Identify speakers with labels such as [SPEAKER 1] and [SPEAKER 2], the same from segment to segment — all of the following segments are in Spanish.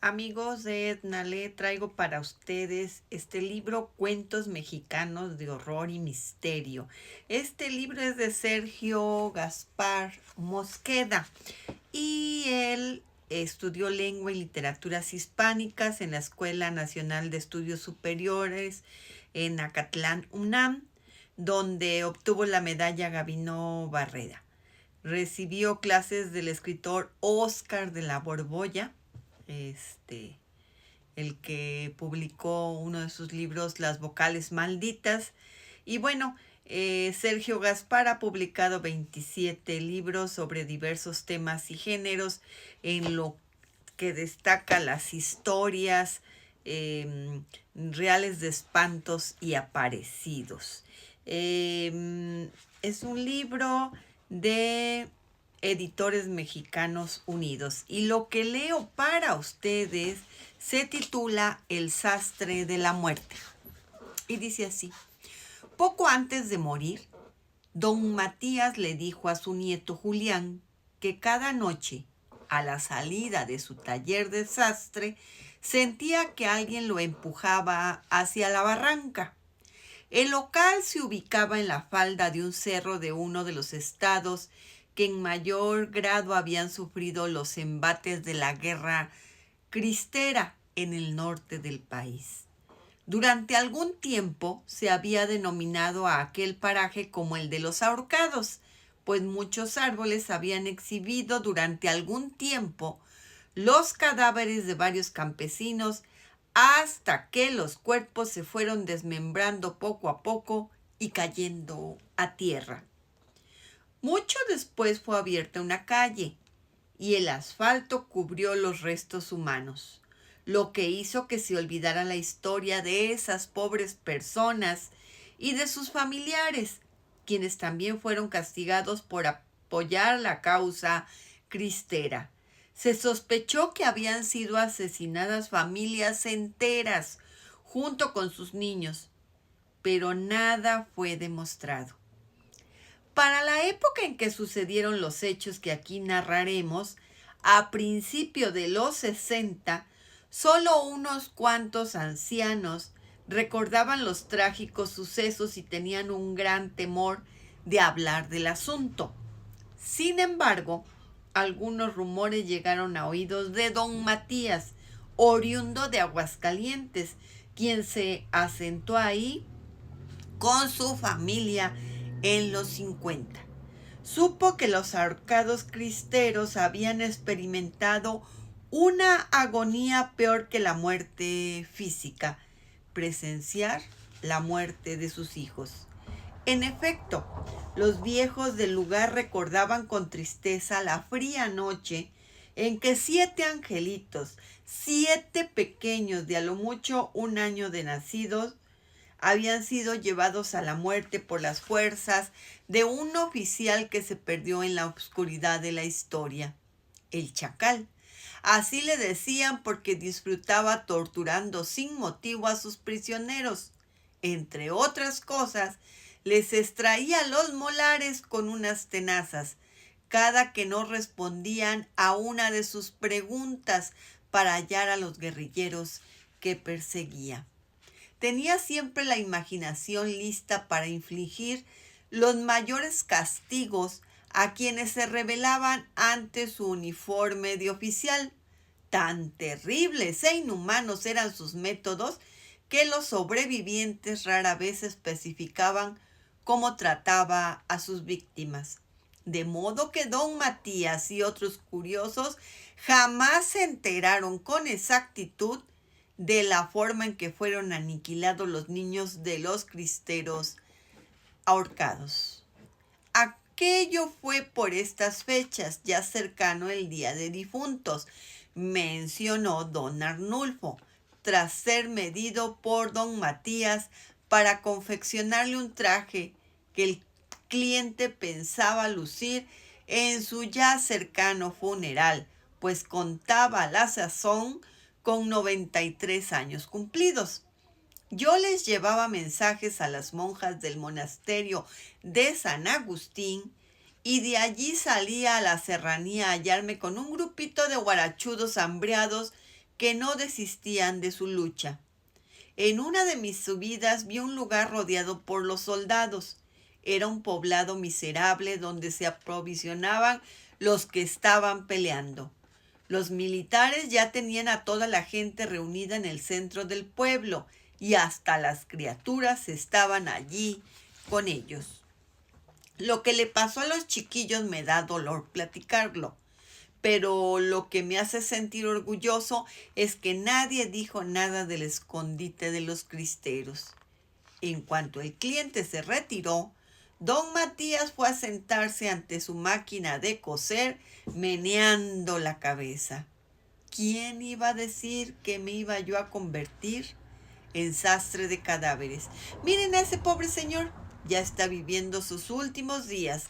[SPEAKER 1] Amigos de Etnale, traigo para ustedes este libro Cuentos Mexicanos de Horror y Misterio. Este libro es de Sergio Gaspar Mosqueda y él estudió lengua y literaturas hispánicas en la Escuela Nacional de Estudios Superiores en Acatlán, UNAM, donde obtuvo la medalla Gabino Barreda. Recibió clases del escritor Óscar de la Borbolla, el que publicó uno de sus libros, Las vocales malditas. Y bueno, Sergio Gaspar ha publicado 27 libros sobre diversos temas y géneros, en lo que destaca las historias reales de espantos y aparecidos. Es un libro de Editores Mexicanos Unidos y lo que leo para ustedes se titula El sastre de la muerte y dice así: poco antes de morir, don Matías le dijo a su nieto Julián que cada noche, a la salida de su taller de sastre, sentía que alguien lo empujaba hacia la barranca. El local se ubicaba en la falda de un cerro de uno de los estados que en mayor grado habían sufrido los embates de la guerra cristera en el norte del país. Durante algún tiempo se había denominado a aquel paraje como el de los ahorcados, pues muchos árboles habían exhibido durante algún tiempo los cadáveres de varios campesinos hasta que los cuerpos se fueron desmembrando poco a poco y cayendo a tierra. Mucho después fue abierta una calle y el asfalto cubrió los restos humanos, lo que hizo que se olvidara la historia de esas pobres personas y de sus familiares, quienes también fueron castigados por apoyar la causa cristera. Se sospechó que habían sido asesinadas familias enteras junto con sus niños, pero nada fue demostrado. Para la época en que sucedieron los hechos que aquí narraremos, a principio de los 60, solo unos cuantos ancianos recordaban los trágicos sucesos y tenían un gran temor de hablar del asunto. Sin embargo, algunos rumores llegaron a oídos de don Matías, oriundo de Aguascalientes, quien se asentó ahí con su familia en los 50. Supo que los ahorcados cristeros habían experimentado una agonía peor que la muerte física: presenciar la muerte de sus hijos. En efecto, los viejos del lugar recordaban con tristeza la fría noche en que 7 angelitos, 7 pequeños de a lo mucho 1 año de nacidos, habían sido llevados a la muerte por las fuerzas de un oficial que se perdió en la oscuridad de la historia, el Chacal. Así le decían porque disfrutaba torturando sin motivo a sus prisioneros. Entre otras cosas, les extraía los molares con unas tenazas cada que no respondían a una de sus preguntas para hallar a los guerrilleros que perseguía. Tenía siempre la imaginación lista para infligir los mayores castigos a quienes se rebelaban ante su uniforme de oficial. Tan terribles e inhumanos eran sus métodos que los sobrevivientes rara vez especificaban cómo trataba a sus víctimas. De modo que don Matías y otros curiosos jamás se enteraron con exactitud de la forma en que fueron aniquilados los niños de los cristeros ahorcados. Aquello fue por estas fechas, ya cercano el Día de Difuntos, mencionó don Arnulfo, tras ser medido por don Matías para confeccionarle un traje que el cliente pensaba lucir en su ya cercano funeral, pues contaba a la sazón con 93 años cumplidos. Yo les llevaba mensajes a las monjas del monasterio de San Agustín y de allí salía a la serranía a hallarme con un grupito de guarachudos hambriados que no desistían de su lucha. En una de mis subidas vi un lugar rodeado por los soldados. Era un poblado miserable donde se aprovisionaban los que estaban peleando. Los militares ya tenían a toda la gente reunida en el centro del pueblo y hasta las criaturas estaban allí con ellos. Lo que le pasó a los chiquillos me da dolor platicarlo, pero lo que me hace sentir orgulloso es que nadie dijo nada del escondite de los cristeros. En cuanto el cliente se retiró, don Matías fue a sentarse ante su máquina de coser, meneando la cabeza. ¿Quién iba a decir que me iba yo a convertir en sastre de cadáveres? Miren a ese pobre señor, ya está viviendo sus últimos días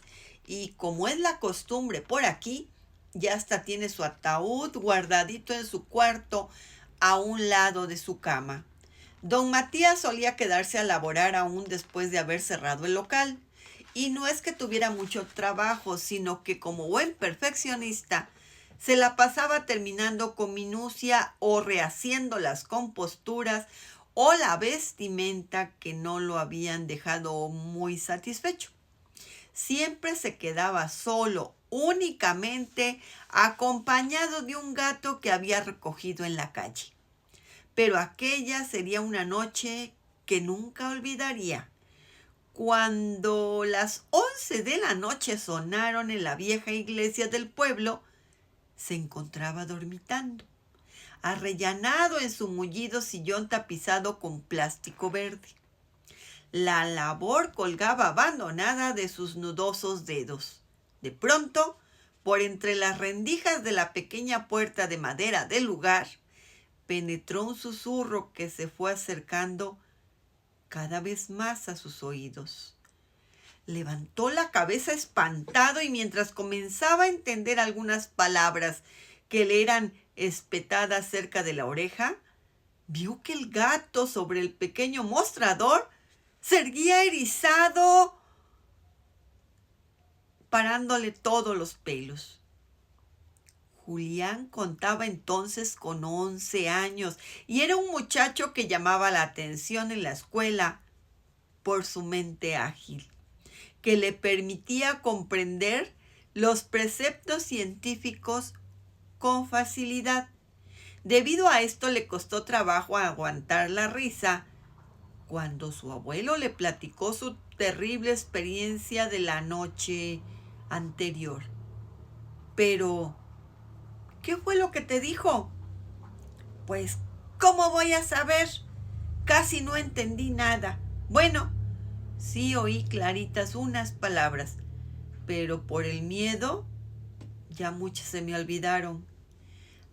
[SPEAKER 1] y como es la costumbre por aquí, ya hasta tiene su ataúd guardadito en su cuarto a un lado de su cama. Don Matías solía quedarse a laborar aún después de haber cerrado el local. Y no es que tuviera mucho trabajo, sino que como buen perfeccionista, se la pasaba terminando con minucia o rehaciendo las composturas o la vestimenta que no lo habían dejado muy satisfecho. Siempre se quedaba solo, únicamente acompañado de un gato que había recogido en la calle. Pero aquella sería una noche que nunca olvidaría. Cuando las 11 de la noche sonaron en la vieja iglesia del pueblo, se encontraba dormitando, arrellanado en su mullido sillón tapizado con plástico verde. La labor colgaba abandonada de sus nudosos dedos. De pronto, por entre las rendijas de la pequeña puerta de madera del lugar, penetró un susurro que se fue acercando cada vez más a sus oídos. Levantó la cabeza espantado y mientras comenzaba a entender algunas palabras que le eran espetadas cerca de la oreja, vio que el gato sobre el pequeño mostrador se erguía erizado, parándole todos los pelos. Julián contaba entonces con 11 años y era un muchacho que llamaba la atención en la escuela por su mente ágil, que le permitía comprender los preceptos científicos con facilidad. Debido a esto le costó trabajo aguantar la risa cuando su abuelo le platicó su terrible experiencia de la noche anterior. Pero, ¿qué fue lo que te dijo? Pues, ¿cómo voy a saber? Casi no entendí nada. Bueno, sí oí claritas unas palabras, pero por el miedo ya muchas se me olvidaron.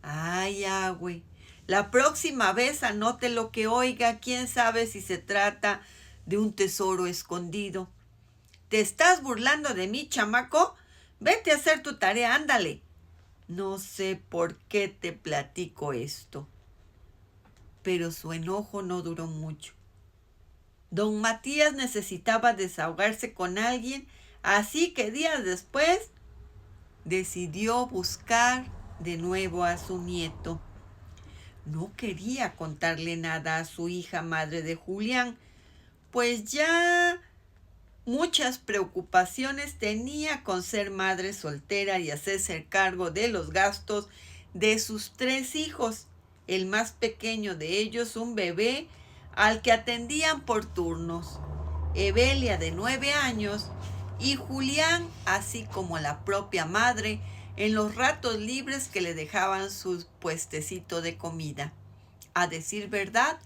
[SPEAKER 1] Ay, Agüe, la próxima vez anote lo que oiga, quién sabe si se trata de un tesoro escondido. ¿Te estás burlando de mí, chamaco? Vete a hacer tu tarea, ándale. No sé por qué te platico esto. Pero su enojo no duró mucho. Don Matías necesitaba desahogarse con alguien, así que días después decidió buscar de nuevo a su nieto. No quería contarle nada a su hija madre de Julián, pues ya muchas preocupaciones tenía con ser madre soltera y hacerse cargo de los gastos de sus 3 hijos, el más pequeño de ellos un bebé al que atendían por turnos, Evelia de 9 años y Julián, así como la propia madre, en los ratos libres que le dejaban su puestecito de comida. A decir verdad,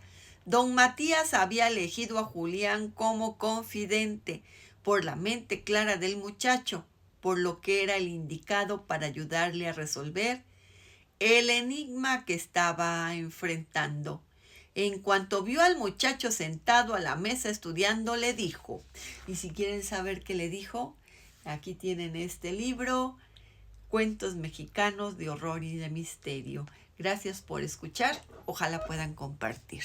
[SPEAKER 1] don Matías había elegido a Julián como confidente por la mente clara del muchacho, por lo que era el indicado para ayudarle a resolver el enigma que estaba enfrentando. En cuanto vio al muchacho sentado a la mesa estudiando, le dijo, y si quieren saber qué le dijo, aquí tienen este libro, Cuentos Mexicanos de Horror y de Misterio. Gracias por escuchar, ojalá puedan compartir.